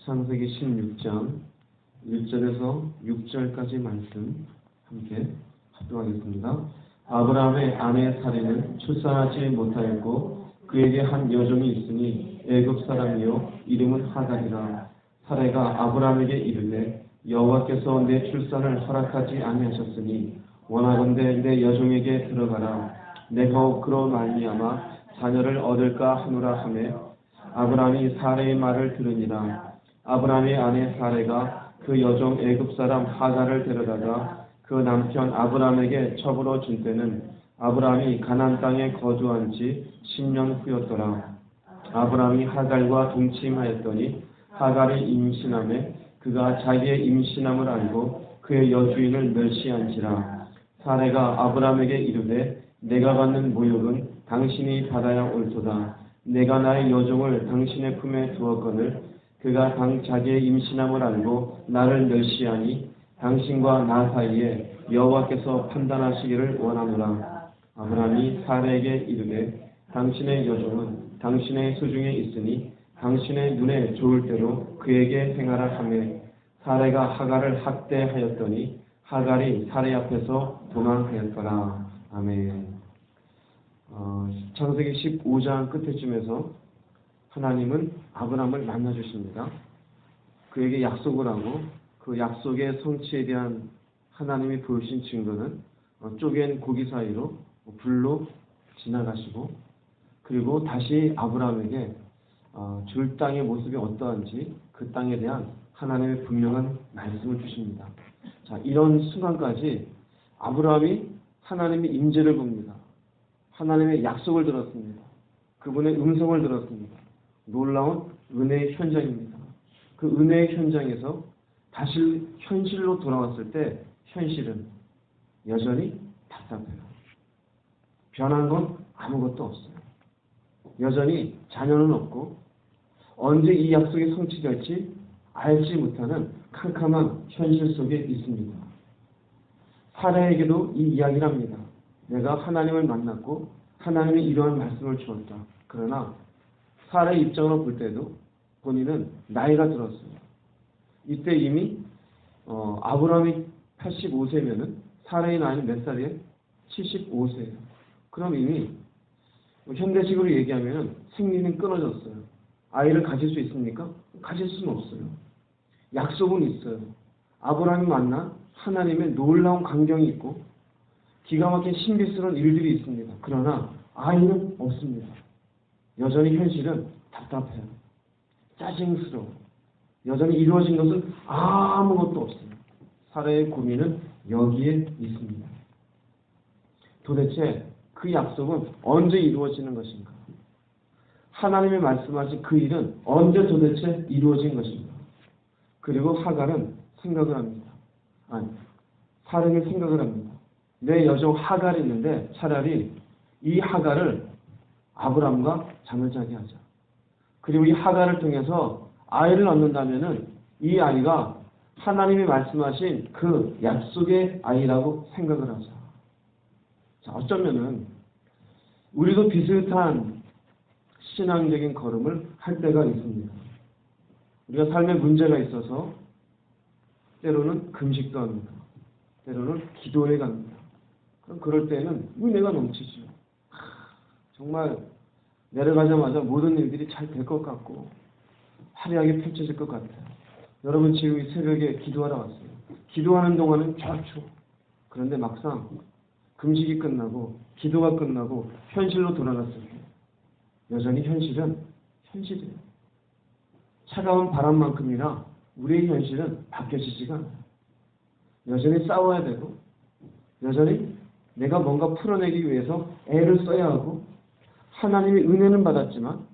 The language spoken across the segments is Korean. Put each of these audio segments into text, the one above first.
창세기 16장 1절에서 6절까지 말씀 함께 합독하겠습니다. 아브라함의 아내 사레는 출산하지 못하였고 그에게 한 여종이 있으니 애굽 사람이요 이름은 하갈이라. 사레가 아브라함에게 이르되 여호와께서 내 출산을 허락하지 아니하셨으니 원하건대 내 여종에게 들어가라. 내가 그로 말미암아 자녀를 얻을까 하노라 하매 아브라함이 사레의 말을 들으니라. 아브라함의 아내 사레가 그 여종 애굽 사람 하갈을 데려다가 그 남편 아브라함에게 첩으로 준 때는 아브라함이 가나안 땅에 거주한 지 10년 후였더라. 아브라함이 하갈과 동침하였더니 하갈이 임신하매 그가 자기의 임신함을 알고 그의 여주인을 멸시한지라. 사레가 아브라함에게 이르되 내가 받는 모욕은 당신이 받아야 옳도다. 내가 나의 여종을 당신의 품에 두었거늘 그가 자기의 임신함을 알고 나를 멸시하니 당신과 나 사이에 여호와께서 판단하시기를 원하노라. 아브라함이 사레에게 이르되 당신의 여종은 당신의 수중에 있으니 당신의 눈에 좋을 대로 그에게 행하라 하매 사레가 하갈을 학대하였더니 하갈이 사레 앞에서 도망하였더라. 아멘. 창세기 15장 끝에쯤에서 하나님은 아브라함을 만나주십니다. 그에게 약속을 하고 그 약속의 성취에 대한 하나님이 보여주신 증거는 쪼갠 고기 사이로 불로 지나가시고 그리고 다시 아브라함에게 줄 땅의 모습이 어떠한지 그 땅에 대한 하나님의 분명한 말씀을 주십니다. 자, 이런 순간까지 아브라함이 하나님의 임재를 봅니다. 하나님의 약속을 들었습니다. 그분의 음성을 들었습니다. 놀라운 은혜의 현장입니다. 그 은혜의 현장에서 다시 현실로 돌아왔을 때 현실은 여전히 답답해요. 변한 건 아무것도 없어요. 여전히 자녀는 없고 언제 이 약속이 성취될지 알지 못하는 캄캄한 현실 속에 있습니다. 사라에게도 이 이야기를 합니다. 내가 하나님을 만났고 하나님이 이러한 말씀을 주었다. 그러나 사라의 입장으로 볼 때도 본인은 나이가 들었어요. 이때 이미 아브라함이 85세면은 사라의 나이는 몇 살이에요? 75세예요. 그럼 이미 현대식으로 얘기하면은 생리는 끊어졌어요. 아이를 가질 수 있습니까? 가질 수는 없어요. 약속은 있어요. 아브라함이 만난 하나님의 놀라운 광경이 있고 기가 막힌 신비스러운 일들이 있습니다. 그러나 아이는 없습니다. 여전히 현실은 답답해요. 짜증스러워. 여전히 이루어진 것은 아무것도 없어요. 사라의 고민은 여기에 있습니다. 도대체 그 약속은 언제 이루어지는 것인가? 하나님이 말씀하신 그 일은 언제 도대체 이루어진 것인가? 그리고 하갈은 생각을 합니다. 사람이 생각을 합니다. 내 여종 하갈이 있는데 차라리 이 하갈을 아브람과 잠을 자게 하자. 그리고 이 하갈을 통해서 아이를 얻는다면은 이 아이가 하나님이 말씀하신 그 약속의 아이라고 생각을 하자. 자, 어쩌면은 우리도 비슷한 신앙적인 걸음을 할 때가 있습니다. 우리가 삶에 문제가 있어서 때로는 금식도 합니다. 때로는 기도에 갑니다. 그럼 그럴 때는 은혜가 넘치죠. 정말 내려가자마자 모든 일들이 잘 될 것 같고 화려하게 펼쳐질 것 같아요. 여러분 지금 이 새벽에 기도하러 왔어요. 기도하는 동안은 좋죠. 그런데 막상 금식이 끝나고 기도가 끝나고 현실로 돌아갔을 때 여전히 현실은 현실이에요. 차가운 바람만큼이나 우리의 현실은 바뀌어지지가 않아요. 여전히 싸워야 되고 여전히 내가 뭔가 풀어내기 위해서 애를 써야 하고 하나님의 은혜는 받았지만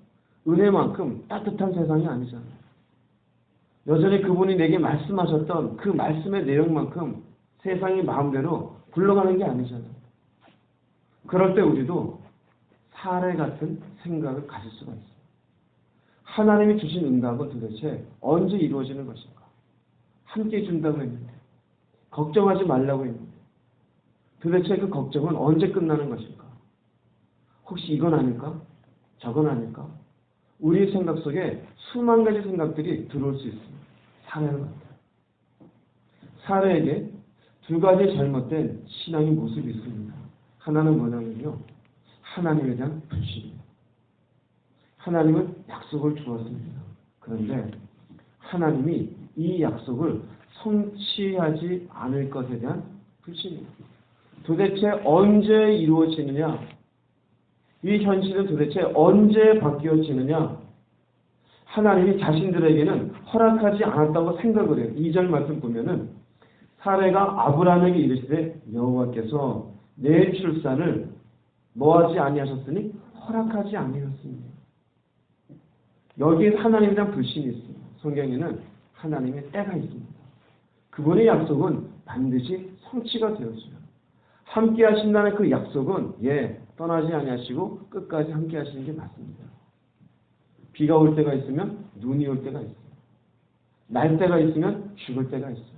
은혜만큼 따뜻한 세상이 아니잖아요. 여전히 그분이 내게 말씀하셨던 그 말씀의 내용만큼 세상이 마음대로 굴러가는 게 아니잖아요. 그럴 때 우리도 사례 같은 생각을 가질 수가 있어요. 하나님이 주신 응답은 도대체 언제 이루어지는 것인가? 함께 준다고 했는데 걱정하지 말라고 했는데 도대체 그 걱정은 언제 끝나는 것인가? 혹시 이건 아닐까? 저건 아닐까? 우리 생각 속에 수만 가지 생각들이 들어올 수 있습니다. 사례를 갖다. 사례에게 두 가지 잘못된 신앙의 모습이 있습니다. 하나는 뭐냐면요, 하나님에 대한 불신입니다. 하나님은 약속을 주었습니다. 그런데 하나님이 이 약속을 성취하지 않을 것에 대한 불신입니다. 도대체 언제 이루어지느냐? 이 현실은 도대체 언제 바뀌어지느냐? 하나님이 자신들에게는 허락하지 않았다고 생각을 해요. 2절 말씀 보면은 사례가 아브라함에게 이르시되 여호와께서 내 출산을 뭐하지 아니하셨으니 허락하지 아니하셨습니다. 여기에 하나님에 대한 불신이 있습니다. 성경에는 하나님의 때가 있습니다. 그분의 약속은 반드시 성취가 되었어요. 함께 하신다는 그 약속은 떠나지 아니하시고 끝까지 함께 하시는 게 맞습니다. 비가 올 때가 있으면 눈이 올 때가 있어요. 날 때가 있으면 죽을 때가 있어요.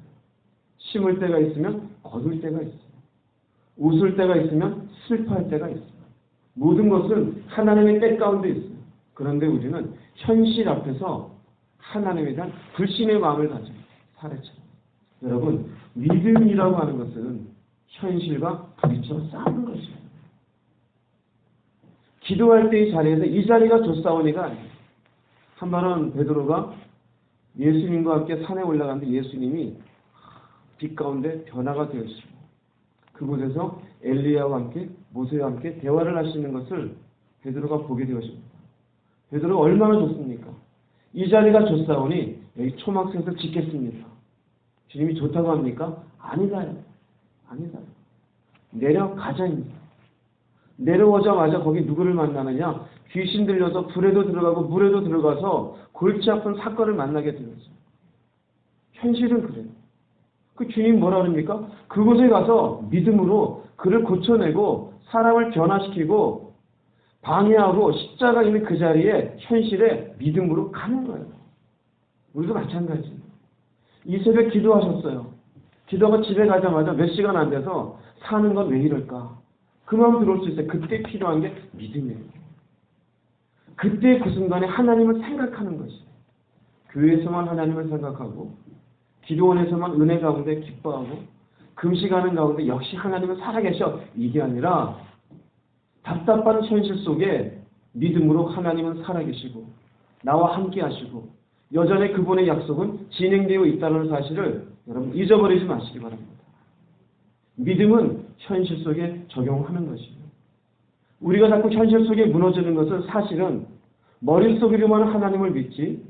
심을 때가 있으면 거둘 때가 있어요. 웃을 때가 있으면 슬퍼할 때가 있어요. 모든 것은 하나님의 때 가운데 있어요. 그런데 우리는 현실 앞에서 하나님에 대한 불신의 마음을 가져요. 사례처럼. 여러분, 믿음이라고 하는 것은 현실과 부딪혀 싸우는 것이에요. 기도할 때의 자리에서 이 자리가 좋사오니가 아니에요. 한 번은 베드로가 예수님과 함께 산에 올라갔는데 예수님이 빛 가운데 변화가 되었습니다. 그곳에서 엘리야와 함께 모세와 함께 대화를 하시는 것을 베드로가 보게 되었습니다. 베드로가 얼마나 좋습니까? 이 자리가 좋사오니 여기 초막셋을 짓겠습니다. 주님이 좋다고 합니까? 아니다요. 아니다. 내려가자입니다. 내려오자마자 거기 누구를 만나느냐? 귀신 들려서 불에도 들어가고 물에도 들어가서 골치 아픈 사건을 만나게 되었어요. 현실은 그래요. 그 주님 뭐라 그럽니까? 그곳에 가서 믿음으로 그를 고쳐내고 사람을 변화시키고 방해하고 십자가 있는 그 자리에 현실에 믿음으로 가는 거예요. 우리도 마찬가지예요. 이 새벽 기도하셨어요. 기도가 집에 가자마자 몇 시간 안 돼서 사는 건 왜 이럴까? 그 마음 들어올 수 있어요. 그때 필요한 게 믿음이에요. 그때 그 순간에 하나님을 생각하는 것이에요. 교회에서만 하나님을 생각하고 기도원에서만 은혜 가운데 기뻐하고 금식하는 가운데 역시 하나님은 살아계셔. 이게 아니라 답답한 현실 속에 믿음으로 하나님은 살아계시고 나와 함께 하시고 여전히 그분의 약속은 진행되어 있다는 사실을 여러분 잊어버리지 마시기 바랍니다. 믿음은 현실 속에 적용하는 것이에요. 우리가 자꾸 현실 속에 무너지는 것은 사실은 머릿속으로만 하나님을 믿지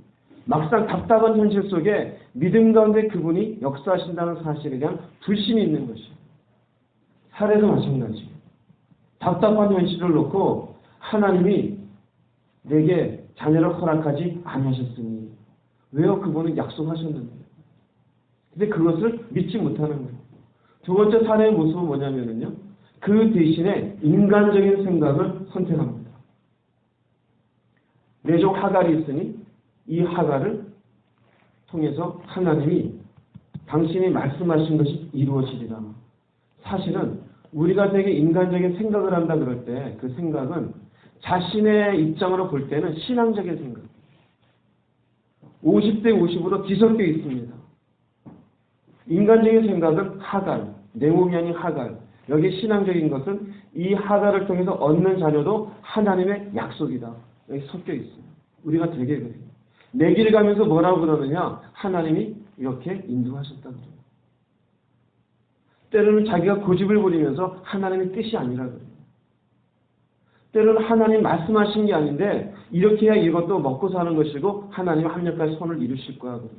막상 답답한 현실 속에 믿음 가운데 그분이 역사하신다는 사실에 대한 불신이 있는 것이에요. 사례도 마찬가지예요. 답답한 현실을 놓고 하나님이 내게 자녀를 허락하지 아니하셨으니 왜요? 그분은 약속하셨는데. 근데 그것을 믿지 못하는 거예요. 두 번째 사례의 모습은 뭐냐면요. 그 대신에 인간적인 생각을 선택합니다. 내족 하갈이 있으니 이 하갈을 통해서 하나님이 당신이 말씀하신 것이 이루어지리라. 사실은 우리가 되게 인간적인 생각을 한다 그럴 때 그 생각은 자신의 입장으로 볼 때는 신앙적인 생각. 50대 50으로 뒤섞여 있습니다. 인간적인 생각은 하갈, 내 몸이 아닌 하갈. 여기 신앙적인 것은 이 하갈을 통해서 얻는 자녀도 하나님의 약속이다. 여기 섞여 있어요. 우리가 되게 그래요. 내 길 가면서 뭐라고 그러느냐? 하나님이 이렇게 인도하셨다 그래요. 때로는 자기가 고집을 부리면서 하나님의 뜻이 아니라 그래요. 때로는 하나님 말씀하신 게 아닌데 이렇게 해야 이것도 먹고 사는 것이고 하나님 합력까지 선을 이루실 거야 그래요.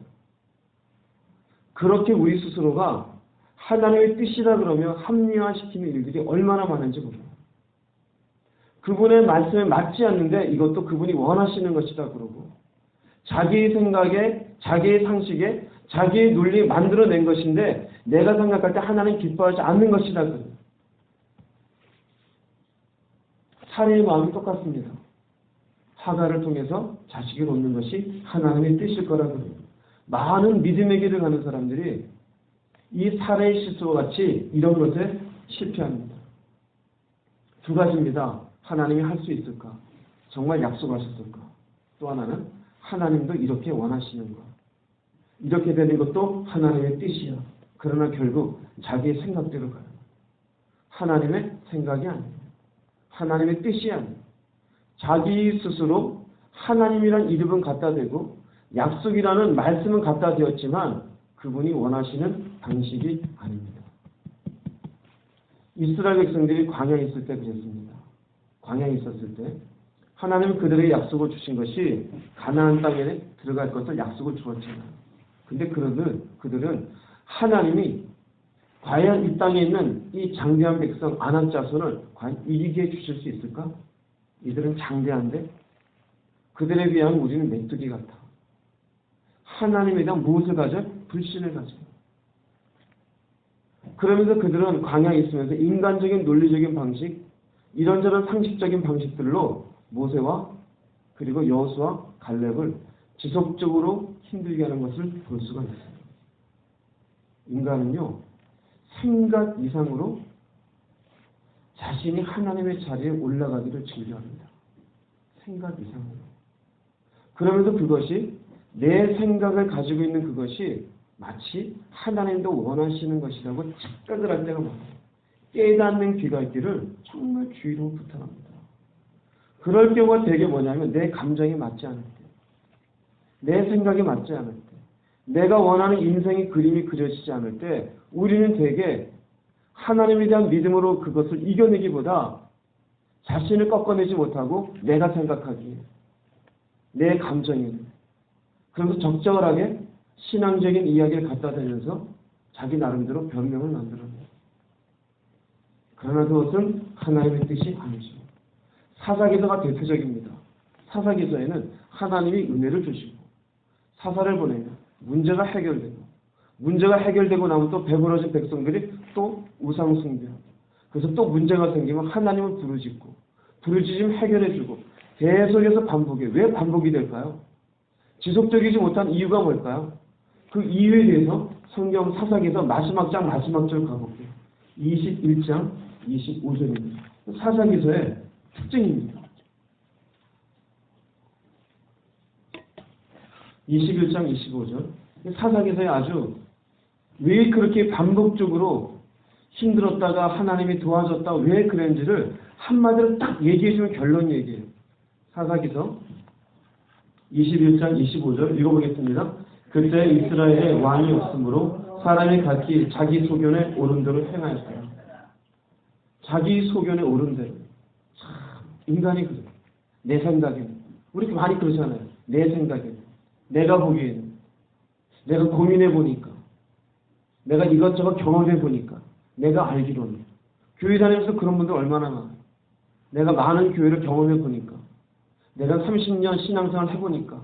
그렇게 우리 스스로가 하나님의 뜻이다 그러면 합리화시키는 일들이 얼마나 많은지 몰라요. 그분의 말씀에 맞지 않는데 이것도 그분이 원하시는 것이다 그러고 자기의 생각에 자기의 상식에 자기의 논리에 만들어낸 것인데 내가 생각할 때 하나님 기뻐하지 않는 것이다 그래요. 사례의 마음이 똑같습니다. 하갈을 통해서 자식을 얻는 것이 하나님의 뜻일 거라고 그래요. 많은 믿음의 길을 가는 사람들이 이 사례의 실수와 같이 이런 것에 실패합니다. 두 가지입니다. 하나님이 할 수 있을까? 정말 약속하셨을까? 또 하나는 하나님도 이렇게 원하시는 것. 이렇게 되는 것도 하나님의 뜻이야. 그러나 결국 자기의 생각대로 가요. 하나님의 생각이 아니에요. 하나님의 뜻이 아니에요. 자기 스스로 하나님이란 이름은 갖다 대고 약속이라는 말씀은 갖다 대었지만 그분이 원하시는 방식이 아닙니다. 이스라엘 백성들이 광야에 있을 때 그랬습니다. 광야에 있었을 때 하나님은 그들에게 약속을 주신 것이 가나안 땅에 들어갈 것을 약속을 주었잖아요. 근데 그들은 하나님이 과연 이 땅에 있는 이 장대한 백성 아낙 자손을 과연 이기게 해주실 수 있을까? 이들은 장대한데 그들에 비하면 우리는 메뚜기 같아. 하나님에 대한 무엇을 가져? 불신을 가져. 그러면서 그들은 광야에 있으면서 인간적인 논리적인 방식, 이런저런 상식적인 방식들로 모세와 그리고 여호수아, 갈렙을 지속적으로 힘들게 하는 것을 볼 수가 있어요. 인간은요, 생각 이상으로 자신이 하나님의 자리에 올라가기를 즐겨합니다. 생각 이상으로. 그러면서 그것이 내 생각을 가지고 있는 그것이 마치 하나님도 원하시는 것이라고 착각을 할 때가 많아요. 깨닫는 귀가 있기를 정말 주의로 부탁합니다. 그럴 경우가 되게 뭐냐면 내 감정에 맞지 않을 때, 내 생각에 맞지 않을 때, 내가 원하는 인생의 그림이 그려지지 않을 때 우리는 되게 하나님에 대한 믿음으로 그것을 이겨내기보다 자신을 꺾어내지 못하고 내가 생각하기에, 내 감정에, 그래서 적절하게 신앙적인 이야기를 갖다 대면서 자기 나름대로 변명을 만들어내요. 그러나 그것은 하나님의 뜻이 아니죠. 사사기서가 대표적입니다. 사사기서에는 하나님이 은혜를 주시고 사사를 보내면 문제가 해결되고 문제가 해결되고 나면 또 배부러진 백성들이 또 우상 숭배하고 그래서 또 문제가 생기면 하나님을 부르짖고 부르짖으면 해결해주고 계속해서 반복해요. 왜 반복이 될까요? 지속적이지 못한 이유가 뭘까요? 그 이유에 대해서 성경 사사기서 마지막 장 마지막 절 가볼게요. 21장 25절입니다. 사사기서의 특징입니다. 21장 25절. 사사기서에 아주 왜 그렇게 반복적으로 힘들었다가 하나님이 도와줬다 왜 그랬는지를 한마디로 딱 얘기해주면 결론 얘기해요. 사사기서 21장 25절 읽어보겠습니다. 그때 이스라엘에 왕이 없으므로 사람이 각기 자기 소견에 옳은 대로 행하였어요. 자기 소견에 옳은 대로. 참 인간이 그래요. 내 생각에는. 우리 많이 그러잖아요. 내 생각에는. 내가 보기에는. 내가 고민해 보니까. 내가 이것저것 경험해 보니까. 내가 알기로는. 교회 다니면서 그런 분들 얼마나 많아요. 내가 많은 교회를 경험해 보니까. 내가 30년 신앙생활을 해보니까.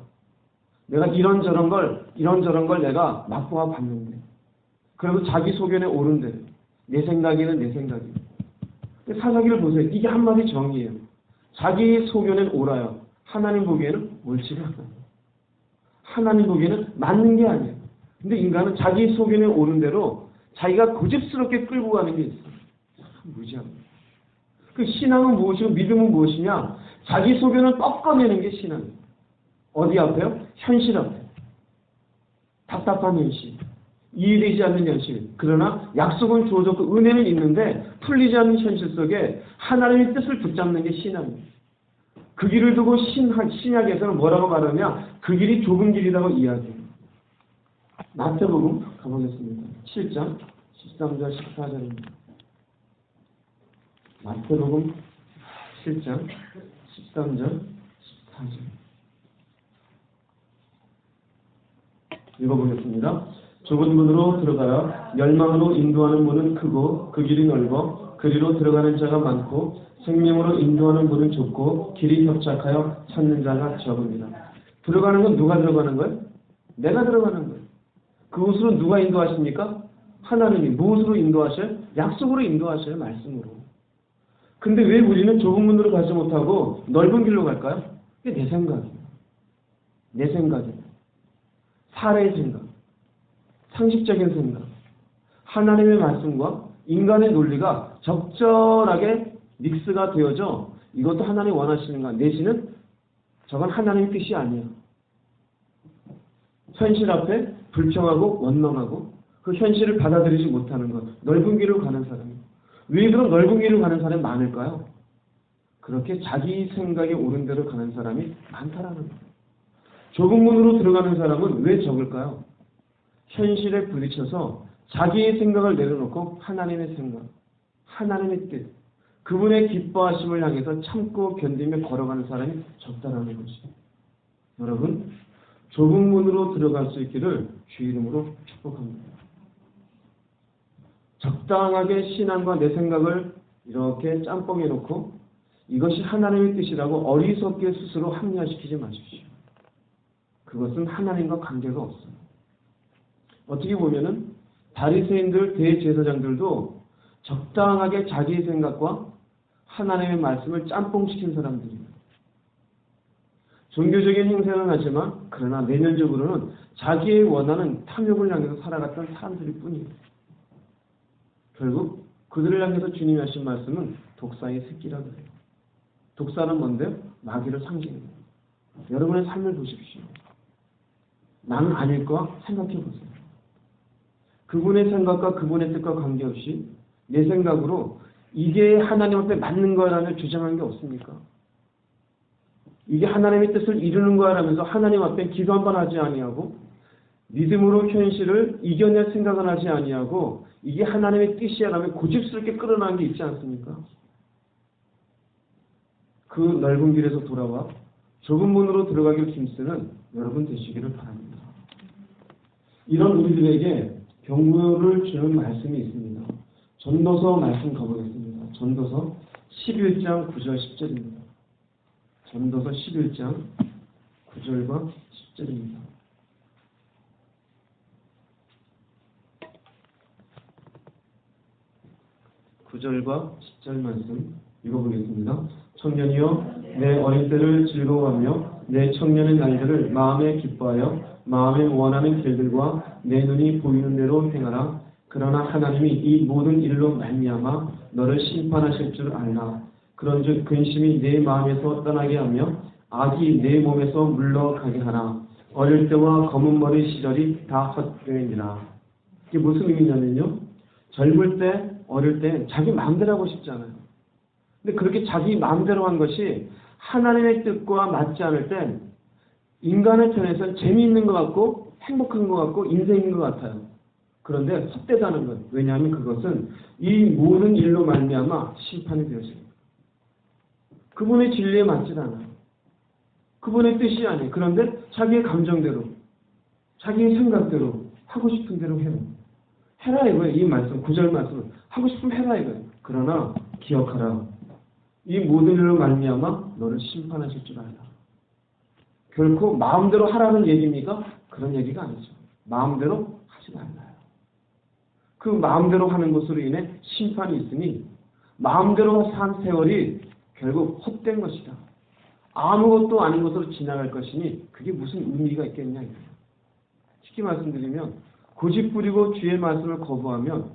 내가 이런저런 걸 내가 맛보아 봤는데. 그리고 자기 소견에 옳은 대로. 내 생각에는 내 생각이에요. 사사기를 보세요. 이게 한마디 정의예요. 자기 소견엔 옳아요. 하나님 보기에는 옳지가 않아요. 하나님 보기에는 맞는 게 아니에요. 근데 인간은 자기 소견에 옳은 대로 자기가 고집스럽게 끌고 가는 게 있어요. 참 무지합니다. 그 신앙은 무엇이고 믿음은 무엇이냐? 자기 소견을 꺾어내는 게 신앙이에요. 어디 앞에요? 현실 앞에. 답답한 현실. 이해되지 않는 현실. 그러나 약속은 주어졌고 은혜는 있는데 풀리지 않는 현실 속에 하나님의 뜻을 붙잡는 게 신앙이에요. 그 길을 두고 신약에서는 뭐라고 말하냐? 그 길이 좁은 길이라고 이야기해요. 마태복음 가보겠습니다. 7장 13절 14절입니다. 마태복음 7장 13절 14절 읽어보겠습니다. 좁은 문으로 들어가야 멸망으로 인도하는 문은 크고 그 길이 넓어 그리로 들어가는 자가 많고 생명으로 인도하는 문은 좁고 길이 협착하여 찾는 자가 적습니다. 들어가는 건 누가 들어가는 거예요? 내가 들어가는 거예요. 그곳으로 누가 인도하십니까? 하나님이. 무엇으로 인도하셔요? 약속으로 인도하셔요. 말씀으로. 근데 왜 우리는 좁은 문으로 가지 못하고 넓은 길로 갈까요? 그게 내 생각이에요. 내 생각이에요. 사례의 생각. 상식적인 생각. 하나님의 말씀과 인간의 논리가 적절하게 믹스가 되어져 이것도 하나님 원하시는가 내지는 저건 하나님의 뜻이 아니야. 현실 앞에 불평하고 원망하고 그 현실을 받아들이지 못하는 것. 넓은 길로 가는 사람이. 왜 그런 넓은 길로 가는 사람이 많을까요? 그렇게 자기 생각에 옳은 대로 가는 사람이 많다라는 거예요. 좁은 문으로 들어가는 사람은 왜 적을까요? 현실에 부딪혀서 자기의 생각을 내려놓고 하나님의 생각, 하나님의 뜻, 그분의 기뻐하심을 향해서 참고 견디며 걸어가는 사람이 적다라는 것이죠. 여러분, 좁은 문으로 들어갈 수 있기를 주의 이름으로 축복합니다. 적당하게 신앙과 내 생각을 이렇게 짬뽕해 놓고 이것이 하나님의 뜻이라고 어리석게 스스로 합리화시키지 마십시오. 그것은 하나님과 관계가 없어요. 어떻게 보면은 바리새인들, 대제사장들도 적당하게 자기의 생각과 하나님의 말씀을 짬뽕시킨 사람들이에요. 종교적인 행세는 하지만 그러나 내면적으로는 자기의 원하는 탐욕을 향해서 살아갔던 사람들일 뿐이에요. 결국 그들을 향해서 주님이 하신 말씀은 독사의 새끼라고 해요. 독사는 뭔데요? 마귀를 상징해요. 여러분의 삶을 보십시오. 나는 아닐 거 생각해 보세요. 그분의 생각과 그분의 뜻과 관계없이 내 생각으로 이게 하나님 앞에 맞는 거라며 주장한 게 없습니까? 이게 하나님의 뜻을 이루는 거라면서 하나님 앞에 기도 한번 하지 아니하고 믿음으로 현실을 이겨낼 생각은 하지 아니하고 이게 하나님의 뜻이야라며 고집스럽게 끌어나간 게 있지 않습니까? 그 넓은 길에서 돌아와 좁은 문으로 들어가길 힘쓰는 여러분 되시기를 바랍니다. 이런 우리들에게 경고를 주는 말씀이 있습니다. 전도서 말씀 가보겠습니다. 전도서 11장 9절 10절입니다. 전도서 11장 9절과 10절입니다. (9절과 10절) 말씀 읽어보겠습니다. 청년이여 내 어릴 때를 즐거워하며 내 청년의 날들을 마음에 기뻐하여 마음에 원하는 길들과 내 눈이 보이는 대로 행하라. 그러나 하나님이 이 모든 일로 말미암아 너를 심판하실 줄 알라. 그런즉 근심이 내 마음에서 떠나게 하며 악이 내 몸에서 물러가게 하라. 어릴 때와 검은 머리 시절이 다 헛되니라. 이게 무슨 의미냐면요, 젊을 때 어릴 때 자기 마음대로 하고 싶잖아요. 근데 그렇게 자기 마음대로 한 것이 하나님의 뜻과 맞지 않을 땐 인간의 편에서는 재미있는 것 같고 행복한 것 같고 인생인 것 같아요. 그런데 헛되다는 것. 왜냐하면 그것은 이 모든 일로 말미암아 심판이 되어집니다. 그분의 진리에 맞지 않아요. 그분의 뜻이 아니에요. 그런데 자기의 감정대로, 자기의 생각대로 하고 싶은 대로 해요. 해라 이거예요. 이 말씀, 9절 말씀은 하고 싶으면 해라 이거예요. 그러나 기억하라. 이 모든 일로 말미암아 너를 심판하실 줄 알라. 결코 마음대로 하라는 얘기입니까? 그런 얘기가 아니죠. 마음대로 하지 말라요. 그 마음대로 하는 것으로 인해 심판이 있으니 마음대로 산 세월이 결국 헛된 것이다. 아무것도 아닌 것으로 지나갈 것이니 그게 무슨 의미가 있겠냐 이거예요. 쉽게 말씀드리면 고집 부리고 주의 말씀을 거부하면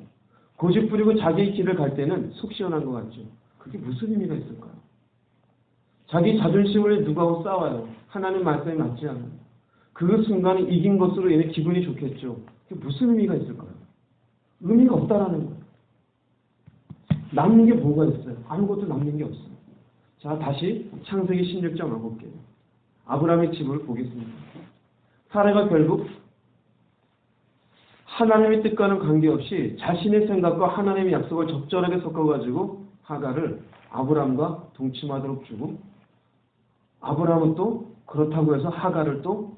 고집 부리고 자기의 길을 갈 때는 속 시원한 것 같죠. 그게 무슨 의미가 있을까요? 자기 자존심을 누구하고 싸워요. 하나님 말씀에 맞지 않아요. 그 순간에 이긴 것으로 인해 기분이 좋겠죠. 그게 무슨 의미가 있을까요? 의미가 없다라는 거예요. 남는 게 뭐가 있어요? 아무것도 남는 게 없어요. 자, 다시 창세기 16장 와볼게요. 아브라함의 집을 보겠습니다. 사라가 결국 하나님의 뜻과는 관계없이 자신의 생각과 하나님의 약속을 적절하게 섞어가지고 하가를 아브라함과 동침하도록 주고, 아브라함은 또 그렇다고 해서 하가를 또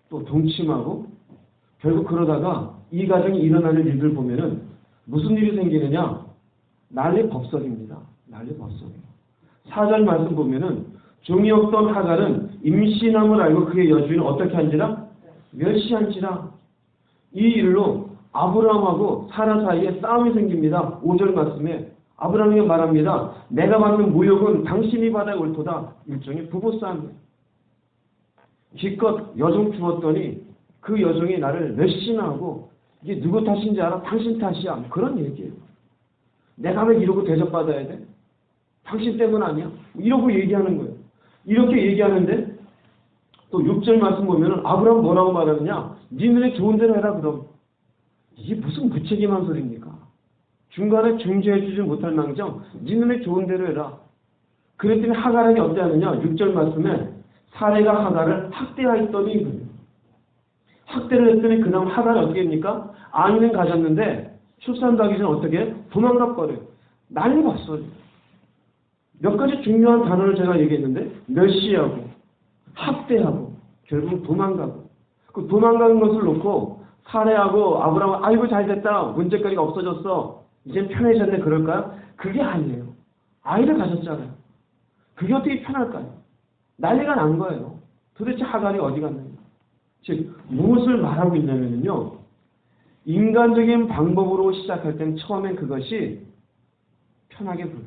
동침하고, 결국 그러다가 이 가정이 일어나는 일들 보면은 무슨 일이 생기느냐? 난리 법석입니다. 난리 법석이에요. 4절 말씀 보면은 종이 없던 하갈은 임신함을 알고 그의 여주인은 어떻게 한지라? 멸시한지라. 이 일로 아브라함하고 사라 사이에 싸움이 생깁니다. 5절 말씀에 아브라함이 말합니다. 내가 받는 모욕은 당신이 받아야 옳도다. 일종의 부부싸움이에요. 기껏 여종 주었더니 그 여종이 나를 멸시나 하고 이게 누구 탓인지 알아? 당신 탓이야. 그런 얘기예요. 내가 왜 이러고 대접받아야 돼? 당신 때문 아니야? 이러고 얘기하는 거예요. 이렇게 얘기하는데 또 6절 말씀 보면은 아브라함 뭐라고 말하느냐? 네 눈에 좋은 대로 해라 그럼. 이게 무슨 무책임한 소리입니까? 중간에 중재해 주지 못할 망정 네 눈에 좋은 대로 해라. 그랬더니 하갈에게 어떻게 하느냐? 6절 말씀에 사레가 하갈을 학대하였더니 학대를 했더니 그다음 하갈이 어떻게 합니까? 아이는 가졌는데 출산도 하기 전에 어떻게 해? 도망가 버려요. 난리 났어요. 몇 가지 중요한 단어를 제가 얘기했는데 멸시하고 학대하고 결국 도망가고 그 도망가는 것을 놓고 사레하고 아브라함 아이고 잘됐다 문제거리가 없어졌어 이젠 편해졌네 그럴까요? 그게 아니에요. 아이를 가졌잖아요. 그게 어떻게 편할까요? 난리가 난 거예요. 도대체 하갈이 어디 갔느냐. 즉 무엇을 말하고 있냐면요. 인간적인 방법으로 시작할 때는 처음엔 그것이 편하게 보여요.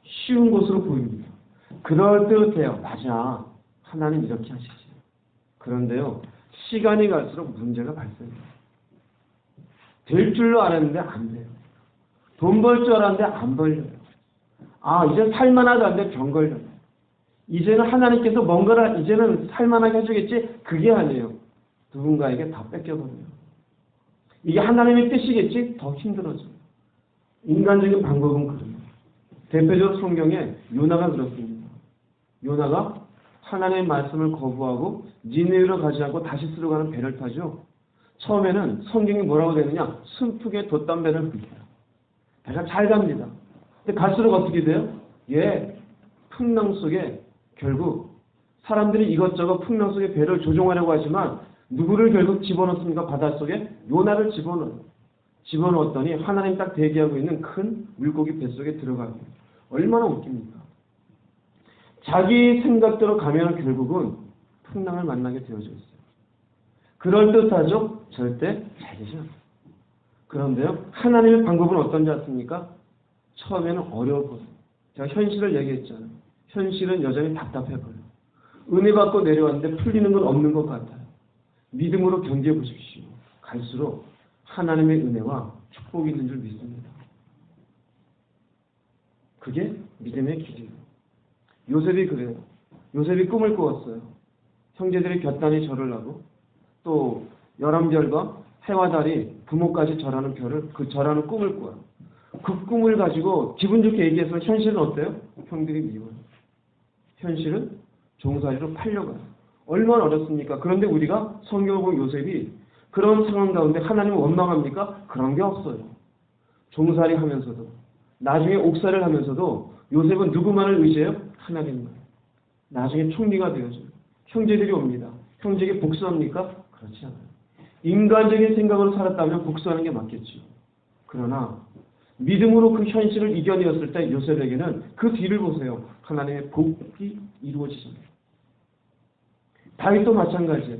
쉬운 것으로 보입니다. 그럴듯해요. 맞아. 하나님 이렇게 하시지. 그런데요. 시간이 갈수록 문제가 발생해요. 될 줄로 알았는데 안 돼요. 돈 벌 줄 알았는데 안 벌려요. 아 이제 살만하다는데 병 걸려요. 이제는 하나님께서 뭔가를 이제는 살만하게 해주겠지? 그게 아니에요. 누군가에게 다 뺏겨버려요. 이게 하나님의 뜻이겠지? 더 힘들어져요. 인간적인 방법은 그래요. 대표적으로 성경에 요나가 그렇습니다. 요나가 하나님의 말씀을 거부하고 니느웨로 가지 않고 다시스로 가는 배를 타죠. 처음에는 성경이 뭐라고 되느냐? 순풍에 돛단 배를 불켜요. 배가 잘 갑니다. 근데 갈수록 어떻게 돼요? 풍랑 속에 결국 사람들이 이것저것 풍랑 속에 배를 조종하려고 하지만 누구를 결국 집어넣습니까? 바닷속에 요나를 집어넣었더니 하나님 딱 대기하고 있는 큰 물고기 뱃속에 들어가요. 얼마나 웃깁니까? 자기 생각대로 가면 결국은 풍랑을 만나게 되어져 있어요. 그럴듯하죠? 절대 잘 되지 않아요. 그런데요. 하나님의 방법은 어떤지 아십니까? 처음에는 어려워 보여요. 제가 현실을 얘기했잖아요. 현실은 여전히 답답해 보여요. 은혜 받고 내려왔는데 풀리는 건 없는 것 같아요. 믿음으로 견뎌 보십시오. 갈수록 하나님의 은혜와 축복이 있는 줄 믿습니다. 그게 믿음의 길이에요. 요셉이 그래요. 요셉이 꿈을 꾸었어요. 형제들이 곁다니 절을 하고 또 11별과 해와 달이 부모까지 절하는 절하는 꿈을 꾸어요. 그 꿈을 가지고 기분 좋게 얘기해서 현실은 어때요? 형들이 미워요. 현실은 종살이로 팔려가요. 얼마나 어렵습니까? 그런데 우리가 성경을 보면 요셉이 그런 상황 가운데 하나님을 원망합니까? 그런 게 없어요. 종살이 하면서도 나중에 옥살이를 하면서도 요셉은 누구만을 의지해요? 하나님만. 나중에 총리가 되어져요. 형제들이 옵니다. 형제에게 복수합니까? 그렇지 않아요. 인간적인 생각으로 살았다면 복수하는 게 맞겠죠. 그러나 믿음으로 그 현실을 이겨내었을 때 요셉에게는 그 뒤를 보세요. 하나님의 복이 이루어지잖아요. 다윗도 마찬가지예요.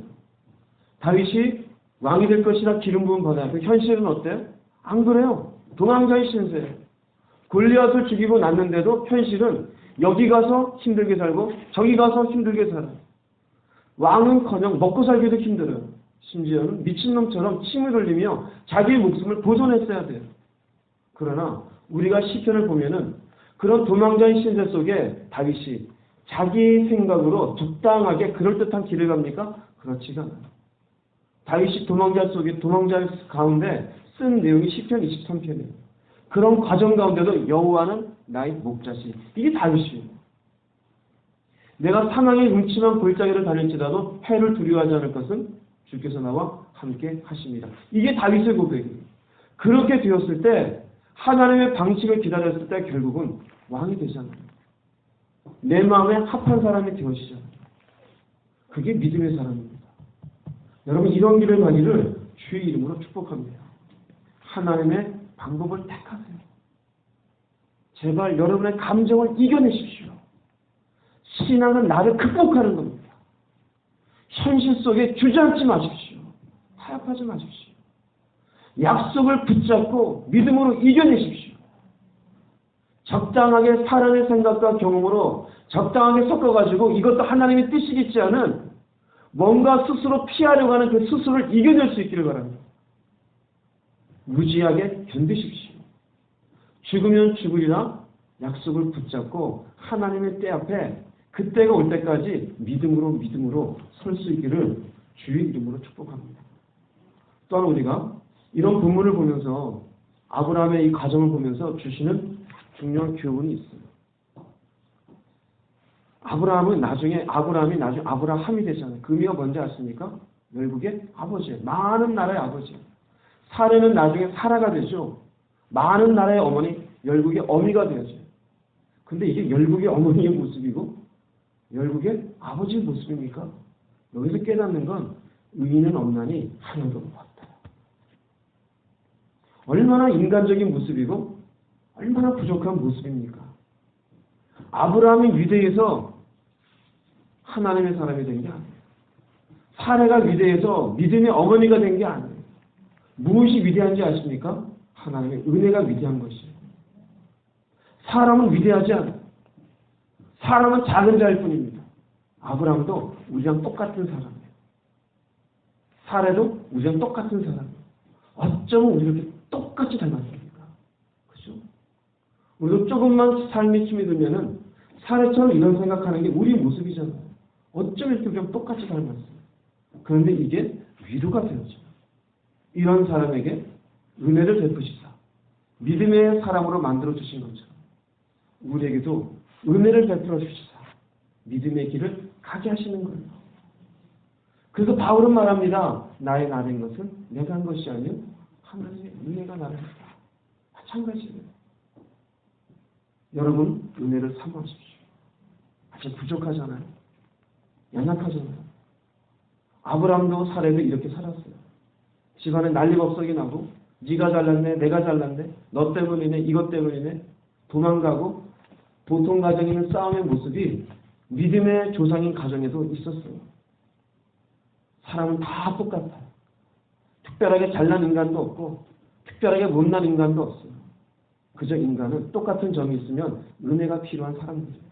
다윗이 왕이 될 것이라 기름 부음 받아요. 그 현실은 어때요? 안 그래요. 도망자의 신세예요. 골리앗을 죽이고 났는데도 현실은 여기 가서 힘들게 살고 저기 가서 힘들게 살아요. 왕은커녕 먹고 살기도 힘들어요. 심지어는 미친놈처럼 침을 흘리며 자기의 목숨을 보존했어야 돼요. 그러나 우리가 시편을 보면은 그런 도망자의 신세 속에 다윗이 자기 생각으로 적당하게 그럴듯한 길을 갑니까? 그렇지가 않아요. 다윗이 도망자 가운데 쓴 내용이 시편 23편이에요. 그런 과정 가운데도 여호와는 나의 목자시. 이게 다윗이에요. 내가 사망의 음침한 골짜기를 다닐지라도 해를 두려워하지 않을 것은 주께서 나와 함께 하십니다. 이게 다윗의 고백이에요. 그렇게 되었을 때 하나님의 방식을 기다렸을 때 결국은 왕이 되잖아요. 내 마음에 합한 사람이 되어지잖아요. 그게 믿음의 사람입니다. 여러분 이런 길을 가기를 주의 이름으로 축복합니다. 하나님의 방법을 택하세요. 제발 여러분의 감정을 이겨내십시오. 신앙은 나를 극복하는 겁니다. 현실 속에 주저앉지 마십시오. 타협하지 마십시오. 약속을 붙잡고 믿음으로 이겨내십시오. 적당하게 사람의 생각과 경험으로 적당하게 섞어가지고 이것도 하나님의 뜻이겠지 않은 뭔가 스스로 피하려고 하는 그 스스로를 이겨낼 수 있기를 바랍니다. 무지하게 견디십시오. 죽으면 죽으리라 약속을 붙잡고 하나님의 때 앞에 그때가 올 때까지 믿음으로 설 수 있기를 주의 이름으로 축복합니다. 또한 우리가 이런 본문을 보면서 아브라함의 이 가정을 보면서 주시는 중요한 교훈이 있어요. 아브라함이 나중에 아브라함이 되잖아요. 그 의미가 뭔지 아십니까? 열국의 아버지예요. 많은 나라의 아버지예요. 사례는 나중에 사라가 되죠. 많은 나라의 어머니, 열국의 어미가 되어져요. 근데 이게 열국의 어머니의 모습이고 열국의 아버지의 모습입니까? 여기서 깨닫는 건 의인은 없나니 하나도 없다. 얼마나 인간적인 모습이고 얼마나 부족한 모습입니까? 아브라함이 위대해서 하나님의 사람이 된 게 아니에요. 사례가 위대해서 믿음의 어머니가 된 게 아니에요. 무엇이 위대한지 아십니까? 하나님의 은혜가 위대한 것이에요. 사람은 위대하지 않아요. 사람은 작은 자일 뿐입니다. 아브라함도 우리랑 똑같은 사람이에요. 사례도 우리랑 똑같은 사람이에요. 어쩌면 우리 이렇게 똑같이 닮았습니까? 그죠? 우리도 조금만 삶이 힘이 들면은 사례처럼 이런 생각하는 게 우리 모습이잖아요. 어쩌면 이렇게 우리랑 똑같이 닮았어요. 그런데 이게 위로가 되어져요. 이런 사람에게 은혜를 베푸시사 믿음의 사람으로 만들어 주신 것처럼 우리에게도 은혜를 베풀어 주시사 믿음의 길을 가게 하시는 거예요. 그래서 바울은 말합니다. 나의 나된 것은 내가 한 것이 아니요 하나님의 은혜가 나를 했다. 마찬가지예요. 여러분 은혜를 사모하십시오. 아직 부족하잖아요. 연약하잖아요. 아브라함도 사례도 이렇게 살았어요. 집안에 난리법석이 나고 네가 잘났네 내가 잘났네 너 때문이네 이것 때문이네 도망가고 보통 가정에는 싸움의 모습이 믿음의 조상인 가정에도 있었어요. 사람은 다 똑같아요. 특별하게 잘난 인간도 없고 특별하게 못난 인간도 없어요. 그저 인간은 똑같은 점이 있으면 은혜가 필요한 사람들이에요.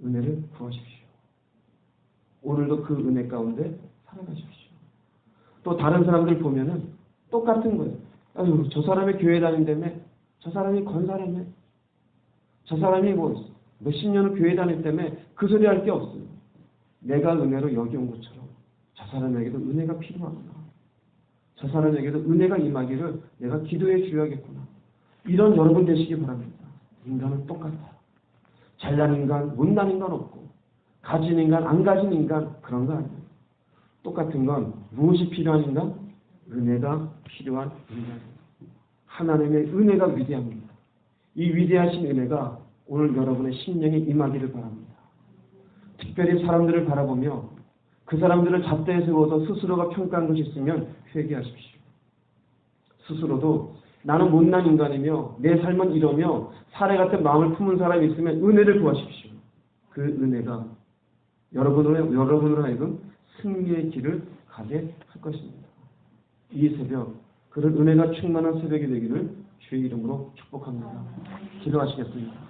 은혜를 구하십시오. 오늘도 그 은혜 가운데 살아가십시오. 또 다른 사람들 보면은 똑같은 거예요. 아유, 저 사람이 교회 다닌다며, 저 사람이 건사라며, 저 사람이 뭐 몇십 년을 교회 다녔다며 그 소리 할 게 없어요. 내가 은혜로 여기 온 것처럼 저 사람에게도 은혜가 필요하구나. 저 사람에게도 은혜가 임하기를 내가 기도해 줘야겠구나. 이런 여러분 되시기 바랍니다. 인간은 똑같아요. 잘난 인간, 못난 인간 없고 가진 인간, 안 가진 인간 그런 거 아니에요. 똑같은 건 무엇이 필요한 인간? 은혜가 필요한 인간. 하나님의 은혜가 위대합니다. 이 위대하신 은혜가 오늘 여러분의 심령에 임하기를 바랍니다. 특별히 사람들을 바라보며 그 사람들을 잣대에 세워서 스스로가 평가한 것이 있으면 회개하십시오. 스스로도 나는 못난 인간이며 내 삶은 이러며 사례 같은 마음을 품은 사람이 있으면 은혜를 구하십시오. 그 은혜가 여러분으로 하여금 승리의 길을 가게 할 것입니다. 이 새벽 그런 은혜가 충만한 새벽이 되기를 주의 이름으로 축복합니다. 기도하시겠습니다.